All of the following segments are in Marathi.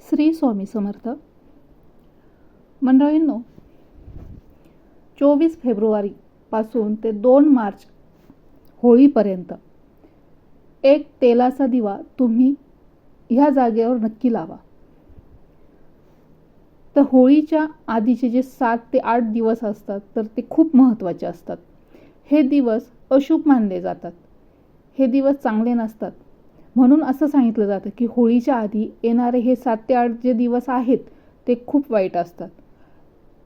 श्री स्वामी समर्थ मंडळींनो, 24 फेब्रुवारीपासून ते 2 मार्च होळीपर्यंत एक तेलाचा दिवा तुम्ही ह्या जागेवर नक्की लावा. तर होळीच्या आधीचे जे 7 ते 8 दिवस असतात तर ते खूप महत्त्वाचे असतात. हे दिवस अशुभ मानले जातात, हे दिवस चांगले नसतात. म्हणून असं सांगितलं जातं की होळीच्या आधी येणारे हे 7 ते 8 जे दिवस आहेत ते खूप वाईट असतात.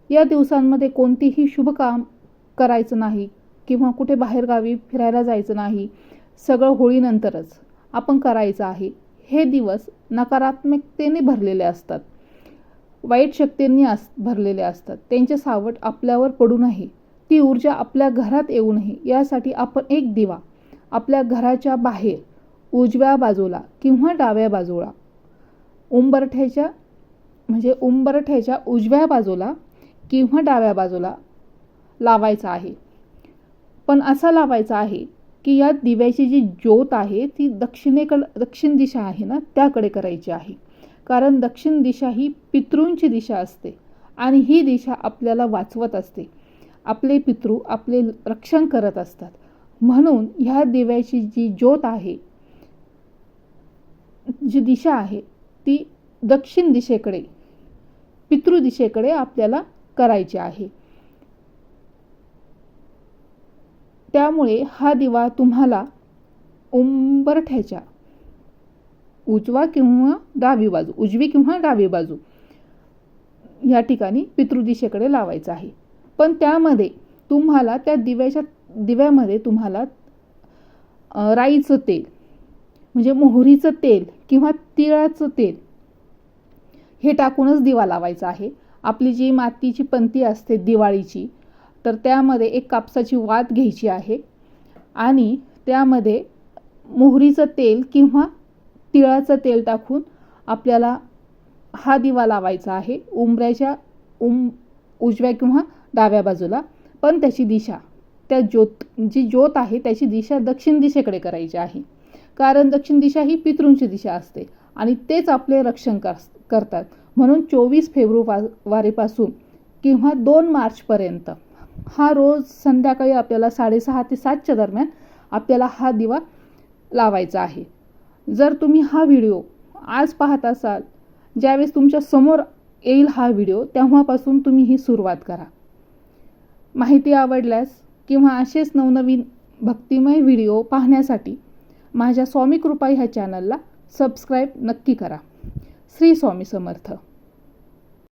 या दिवसांमध्ये कोणतेही शुभ काम करायचं नाही किंवा कुठे बाहेरगावी फिरायला जायचं नाही. सगळं होळीनंतरच आपण करायचं आहे. हे दिवस नकारात्मकतेने भरलेले असतात, वाईट शक्तींनी भरलेले असतात. त्यांचे सावट आपल्यावर पडू नये, ती ऊर्जा आपल्या घरात येऊ नये यासाठी आपण एक दिवा आपल्या घराच्या बाहेर उजव्या बाजूला किंवा डाव्या बाजूला उंबरठ्याच्या उजव्या बाजूला किंवा डाव्या बाजूला लावायचा आहे. पण असा लावायचा आहे की या दिव्याची जी ज्योत आहे ती दक्षिण दिशा आहे ना, त्याकडे करायची आहे. कारण दक्षिण दिशा ही पितृंची दिशा असते आणि ही दिशा आपल्याला वाचवत असते. आपले पितृ आपले रक्षण करत असतात. म्हणून ह्या दिव्याची जी ज्योत आहे, जी दिशा आहे ती दक्षिण दिशेकडे, पितृ दिशेकडे आपल्याला करायची आहे. त्यामुळे हा दिवा तुम्हाला उंबरठ्याच्या उजवी किंवा डावी बाजू या ठिकाणी पितृदिशेकडे लावायचा आहे. पण त्यामध्ये तुम्हाला त्या दिव्यामध्ये तुम्हाला राईचं तेल म्हणजे मोहरीचं तेल किंवा तिळाचं तेल हे टाकूनच दिवा लावायचा आहे. आपली जी मातीची पंती असते दिवाळीची, तर त्यामध्ये एक कापसाची वात घ्यायची आहे आणि त्यामध्ये मोहरीचं तेल किंवा तिळाचं तेल टाकून आपल्याला हा दिवा लावायचा आहे उंबऱ्याच्या उजव्या किंवा डाव्या बाजूला. पण त्याची दिशा, जी ज्योत आहे त्याची दिशा दक्षिण दिशेकडे करायची आहे. कारण दक्षिण दिशा ही पितृंची दिशा असते आणि तेच आपले रक्षण करतात. म्हणून 24 फेब्रुवारीपासून किंवा 2 मार्चपर्यंत हा रोज संध्याकाळी आपल्याला 6:30 ते 7च्या दरम्यान आपल्याला हा दिवा लावायचा आहे. जर तुम्ही हा व्हिडिओ आज पाहत असाल, ज्यावेळेस तुमच्या समोर येईल हा व्हिडिओ, तेव्हापासून तुम्ही ही सुरुवात करा. माहिती आवडल्यास किंवा असेच नवनवीन भक्तिमय व्हिडिओ पाहण्यासाठी माझ्या स्वामी कृपा ह्या चॅनलला सबस्क्राईब नक्की करा. श्री स्वामी समर्थ.